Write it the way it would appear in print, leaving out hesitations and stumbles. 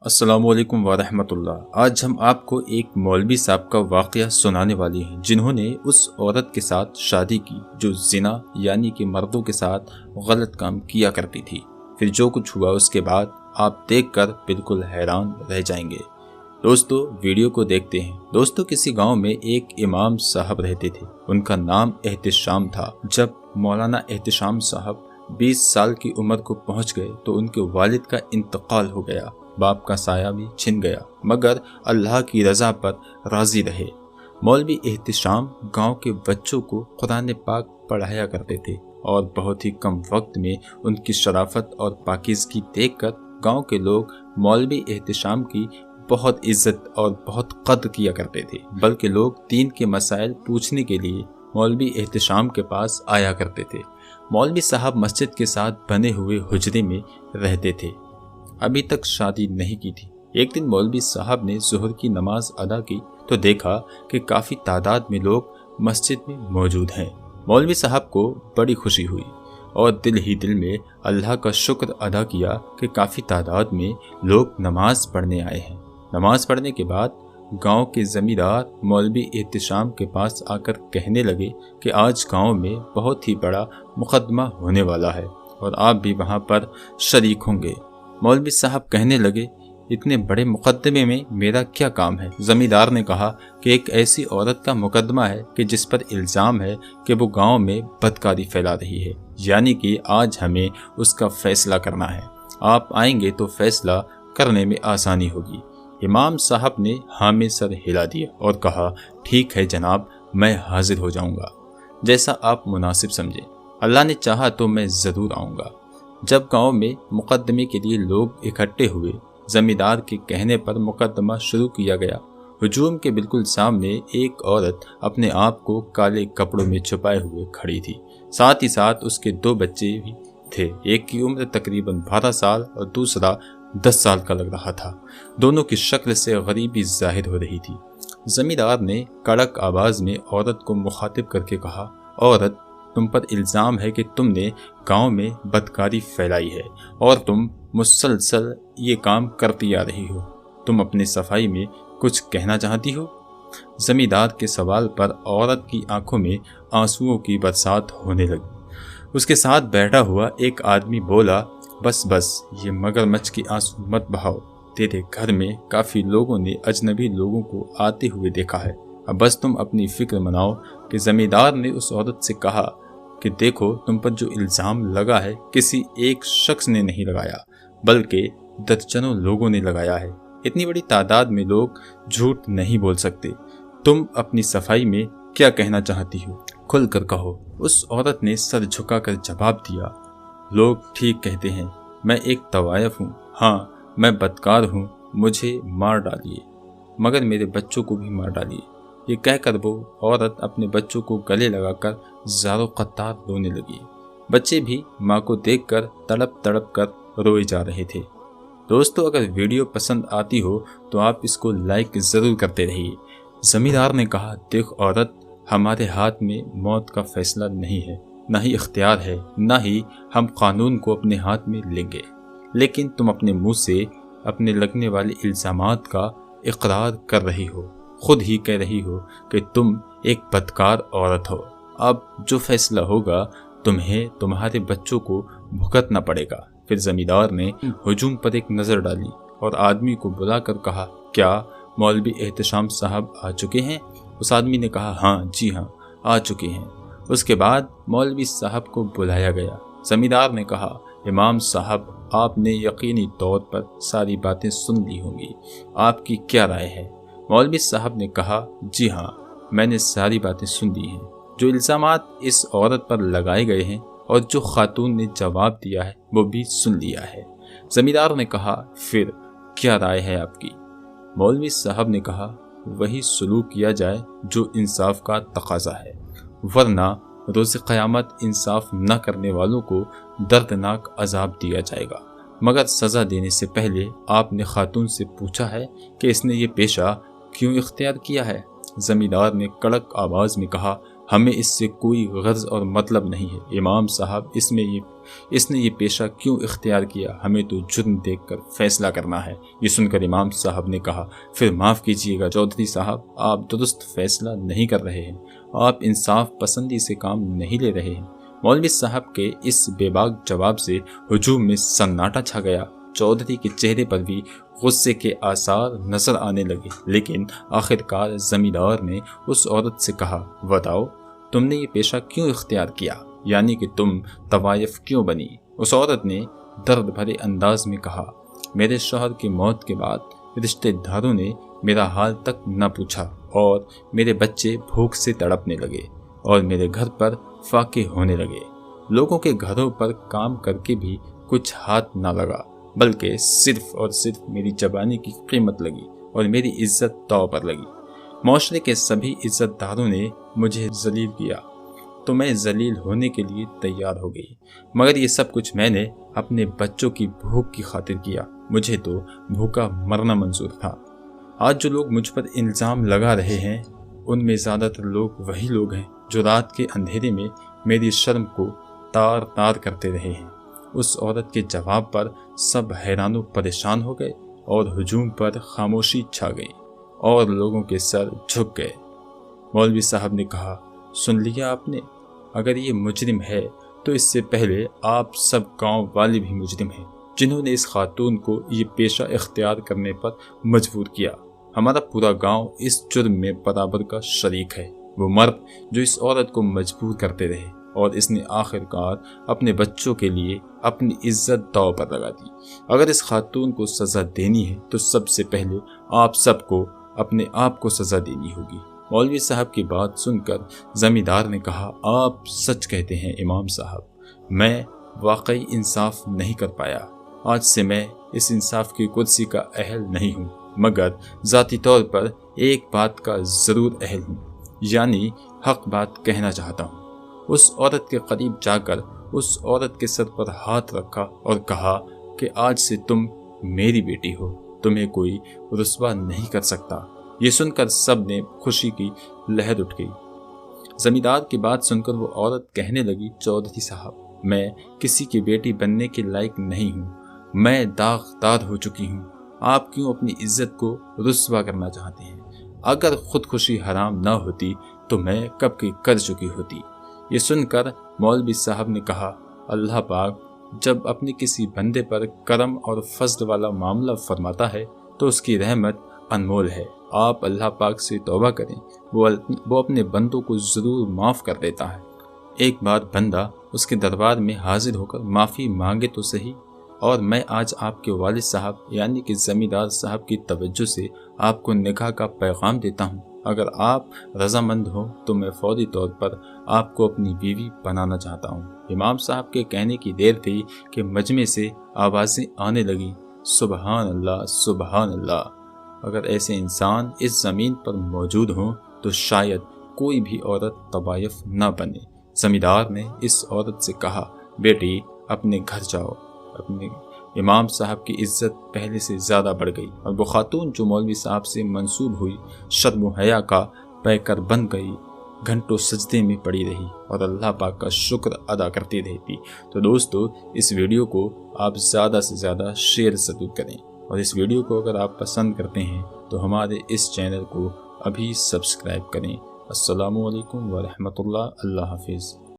السلام علیکم ورحمۃ اللہ۔ آج ہم آپ کو ایک مولوی صاحب کا واقعہ سنانے والے ہیں جنہوں نے اس عورت کے ساتھ شادی کی جو زنا یعنی کہ مردوں کے ساتھ غلط کام کیا کرتی تھی۔ پھر جو کچھ ہوا اس کے بعد آپ دیکھ کر بالکل حیران رہ جائیں گے۔ دوستو ویڈیو کو دیکھتے ہیں۔ دوستو کسی گاؤں میں ایک امام صاحب رہتے تھے، ان کا نام احتشام تھا۔ جب مولانا احتشام صاحب 20 سال کی عمر کو پہنچ گئے تو ان کے والد کا انتقال ہو گیا، باپ کا سایہ بھی چھن گیا، مگر اللہ کی رضا پر راضی رہے۔ مولوی احتشام گاؤں کے بچوں کو قرآن پاک پڑھایا کرتے تھے اور بہت ہی کم وقت میں ان کی شرافت اور پاکیزگی دیکھ کر گاؤں کے لوگ مولوی احتشام کی بہت عزت اور بہت قدر کیا کرتے تھے، بلکہ لوگ دین کے مسائل پوچھنے کے لیے مولوی احتشام کے پاس آیا کرتے تھے۔ مولوی صاحب مسجد کے ساتھ بنے ہوئے حجرے میں رہتے تھے، ابھی تک شادی نہیں کی تھی۔ ایک دن مولوی صاحب نے ظہر کی نماز ادا کی تو دیکھا کہ کافی تعداد میں لوگ مسجد میں موجود ہیں۔ مولوی صاحب کو بڑی خوشی ہوئی اور دل ہی دل میں اللہ کا شکر ادا کیا کہ کافی تعداد میں لوگ نماز پڑھنے آئے ہیں۔ نماز پڑھنے کے بعد گاؤں کے زمیندار مولوی احتشام کے پاس آ کر کہنے لگے کہ آج گاؤں میں بہت ہی بڑا مقدمہ ہونے والا ہے اور آپ بھی وہاں پر شریک ہوں گے۔ مولوی صاحب کہنے لگے اتنے بڑے مقدمے میں میرا کیا کام ہے؟ زمیندار نے کہا کہ ایک ایسی عورت کا مقدمہ ہے کہ جس پر الزام ہے کہ وہ گاؤں میں بدکاری پھیلا رہی ہے، یعنی کہ آج ہمیں اس کا فیصلہ کرنا ہے۔ آپ آئیں گے تو فیصلہ کرنے میں آسانی ہوگی۔ امام صاحب نے ہاں میں سر ہلا دیا اور کہا ٹھیک ہے جناب، میں حاضر ہو جاؤں گا، جیسا آپ مناسب سمجھیں۔ اللہ نے چاہا تو میں ضرور آؤں گا۔ جب گاؤں میں مقدمے کے لیے لوگ اکٹھے ہوئے، زمیندار کے کہنے پر مقدمہ شروع کیا گیا۔ ہجوم کے بالکل سامنے ایک عورت اپنے آپ کو کالے کپڑوں میں چھپائے ہوئے کھڑی تھی، ساتھ ہی ساتھ اس کے 2 بچے بھی تھے۔ ایک کی عمر تقریباً 12 سال اور دوسرا 10 سال کا لگ رہا تھا۔ دونوں کی شکل سے غریبی ظاہر ہو رہی تھی۔ زمیندار نے کڑک آواز میں عورت کو مخاطب کر کے کہا، عورت، تم پر الزام ہے کہ تم نے گاؤں میں بدکاری پھیلائی ہے اور تم مسلسل یہ کام کرتی آ رہی ہو۔ تم اپنی صفائی میں کچھ کہنا چاہتی ہو؟ زمیندار کے سوال پر عورت کی آنکھوں میں آنسوؤں کی برسات ہونے لگی۔ اس کے ساتھ بیٹھا ہوا ایک آدمی بولا، بس یہ مگرمچھ کی آنسو مت بہاؤ، تیرے گھر میں کافی لوگوں نے اجنبی لوگوں کو آتے ہوئے دیکھا ہے، اب بس تم اپنی فکر مناؤ۔ کہ زمیندار نے اس عورت سے کہا کہ دیکھو، تم پر جو الزام لگا ہے کسی ایک شخص نے نہیں لگایا بلکہ درجنوں لوگوں نے لگایا ہے۔ اتنی بڑی تعداد میں لوگ جھوٹ نہیں بول سکتے۔ تم اپنی صفائی میں کیا کہنا چاہتی ہو؟ کھل کر کہو۔ اس عورت نے سر جھکا کر جواب دیا، لوگ ٹھیک کہتے ہیں، میں ایک طوائف ہوں، ہاں میں بدکار ہوں، مجھے مار ڈالیے مگر میرے بچوں کو بھی مار ڈالیے۔ یہ کہہ کر وہ عورت اپنے بچوں کو گلے لگا کر زار و قطار رونے لگی۔ بچے بھی ماں کو دیکھ کر تڑپ تڑپ کر روئے جا رہے تھے۔ دوستو اگر ویڈیو پسند آتی ہو تو آپ اس کو لائک ضرور کرتے رہیے۔ زمیندار نے کہا، دیکھ عورت، ہمارے ہاتھ میں موت کا فیصلہ نہیں ہے، نہ ہی اختیار ہے، نہ ہی ہم قانون کو اپنے ہاتھ میں لیں گے، لیکن تم اپنے منہ سے اپنے لگنے والے الزامات کا اقرار کر رہی ہو، خود ہی کہہ رہی ہو کہ تم ایک بدکار عورت ہو۔ اب جو فیصلہ ہوگا تمہیں تمہارے بچوں کو بھگتنا پڑے گا۔ پھر زمیندار نے ہجوم پر ایک نظر ڈالی اور آدمی کو بلا کر کہا، کیا مولوی احتشام صاحب آ چکے ہیں؟ اس آدمی نے کہا، ہاں جی ہاں آ چکے ہیں۔ اس کے بعد مولوی صاحب کو بلایا گیا۔ زمیندار نے کہا، امام صاحب، آپ نے یقینی طور پر ساری باتیں سن لی ہوں گی، آپ کی کیا رائے ہے؟ مولوی صاحب نے کہا، جی ہاں میں نے ساری باتیں سن لی ہیں، جو الزامات اس عورت پر لگائے گئے ہیں اور جو خاتون نے جواب دیا ہے وہ بھی سن لیا ہے۔ زمیندار نے کہا، پھر کیا رائے ہے آپ کی؟ مولوی صاحب نے کہا، وہی سلوک کیا جائے جو انصاف کا تقاضا ہے، ورنہ روز قیامت انصاف نہ کرنے والوں کو دردناک عذاب دیا جائے گا، مگر سزا دینے سے پہلے آپ نے خاتون سے پوچھا ہے کہ اس نے یہ پیشہ کیوں اختیار کیا ہے؟ زمیندار نے کڑک آواز میں کہا، ہمیں اس سے کوئی غرض اور مطلب نہیں ہے امام صاحب، اس میں یہ اس نے یہ پیشہ کیوں اختیار کیا؟ ہمیں تو جرم دیکھ کر فیصلہ کرنا ہے۔ یہ سن کر امام صاحب نے کہا، پھر معاف کیجیے گا چودھری صاحب، آپ درست فیصلہ نہیں کر رہے ہیں، آپ انصاف پسندی سے کام نہیں لے رہے ہیں۔ مولوی صاحب کے اس بے باک جواب سے ہجوم میں سناٹا چھا گیا۔ چودھری کے چہرے پر بھی غصے کے آثار نظر آنے لگے، لیکن آخرکار زمیندار نے اس عورت سے کہا، بتاؤ تم نے یہ پیشہ کیوں اختیار کیا، یعنی کہ تم طوائف کیوں بنی؟ اس عورت نے درد بھرے انداز میں کہا، میرے شوہر کی موت کے بعد رشتہ داروں نے میرا حال تک نہ پوچھا اور میرے بچے بھوک سے تڑپنے لگے اور میرے گھر پر فاقے ہونے لگے۔ لوگوں کے گھروں پر کام کر کے بھی کچھ ہاتھ نہ لگا، بلکہ صرف اور صرف میری زبانی کی قیمت لگی اور میری عزت داؤ پر لگی۔ معاشرے کے سبھی عزت داروں نے مجھے ذلیل کیا تو میں ذلیل ہونے کے لیے تیار ہو گئی، مگر یہ سب کچھ میں نے اپنے بچوں کی بھوک کی خاطر کیا۔ مجھے تو بھوکا مرنا منظور تھا۔ آج جو لوگ مجھ پر الزام لگا رہے ہیں ان میں زیادہ تر لوگ وہی لوگ ہیں جو رات کے اندھیرے میں میری شرم کو تار تار کرتے رہے ہیں۔ اس عورت کے جواب پر سب حیران و پریشان ہو گئے اور ہجوم پر خاموشی چھا گئی اور لوگوں کے سر جھک گئے۔ مولوی صاحب نے کہا، سن لیا آپ نے؟ اگر یہ مجرم ہے تو اس سے پہلے آپ سب گاؤں والے بھی مجرم ہیں، جنہوں نے اس خاتون کو یہ پیشہ اختیار کرنے پر مجبور کیا۔ ہمارا پورا گاؤں اس جرم میں برابر کا شریک ہے۔ وہ مرد جو اس عورت کو مجبور کرتے رہے اور اس نے آخرکار اپنے بچوں کے لیے اپنی عزت داؤ پر لگا دی۔ اگر اس خاتون کو سزا دینی ہے تو سب سے پہلے آپ سب کو اپنے آپ کو سزا دینی ہوگی۔ مولوی صاحب کی بات سن کر زمیندار نے کہا، آپ سچ کہتے ہیں امام صاحب، میں واقعی انصاف نہیں کر پایا۔ آج سے میں اس انصاف کی کرسی کا اہل نہیں ہوں، مگر ذاتی طور پر ایک بات کا ضرور اہل ہوں، یعنی حق بات کہنا چاہتا ہوں۔ اس عورت کے قریب جا کر اس عورت کے سر پر ہاتھ رکھا اور کہا کہ آج سے تم میری بیٹی ہو، تمہیں کوئی رسوا نہیں کر سکتا۔ یہ سن کر سب نے خوشی کی لہر اٹھ گئی۔ زمیندار کی بات سن کر وہ عورت کہنے لگی، چودھری صاحب، میں کسی کی بیٹی بننے کے لائق نہیں ہوں، میں داغدار ہو چکی ہوں، آپ کیوں اپنی عزت کو رسوا کرنا چاہتے ہیں؟ اگر خودکشی حرام نہ ہوتی تو میں کب کی کر چکی ہوتی۔ یہ سن کر مولوی صاحب نے کہا، اللہ پاک جب اپنے کسی بندے پر کرم اور فضل والا معاملہ فرماتا ہے تو اس کی رحمت انمول ہے۔ آپ اللہ پاک سے توبہ کریں، وہ اپنے بندوں کو ضرور معاف کر دیتا ہے۔ ایک بار بندہ اس کے دربار میں حاضر ہو کر معافی مانگے تو صحیح۔ اور میں آج آپ کے والد صاحب یعنی کہ زمیندار صاحب کی توجہ سے آپ کو نکاح کا پیغام دیتا ہوں۔ اگر آپ رضامند ہوں تو میں فوری طور پر آپ کو اپنی بیوی بنانا چاہتا ہوں۔ امام صاحب کے کہنے کی دیر تھی کہ مجمع سے آوازیں آنے لگیں، سبحان اللہ، سبحان اللہ۔ اگر ایسے انسان اس زمین پر موجود ہوں تو شاید کوئی بھی عورت طوائف نہ بنے۔ زمیندار نے اس عورت سے کہا، بیٹی اپنے گھر جاؤ۔ اپنے امام صاحب کی عزت پہلے سے زیادہ بڑھ گئی اور وہ خاتون جو مولوی صاحب سے منسوب ہوئی شرم و حیا کا پیکر بن گئی، گھنٹوں سجدے میں پڑی رہی اور اللہ پاک کا شکر ادا کرتی رہتی۔ تو دوستو، اس ویڈیو کو آپ زیادہ سے زیادہ شیئر ضرور کریں، اور اس ویڈیو کو اگر آپ پسند کرتے ہیں تو ہمارے اس چینل کو ابھی سبسکرائب کریں۔ السلام علیکم ورحمۃ اللہ۔ اللہ حافظ۔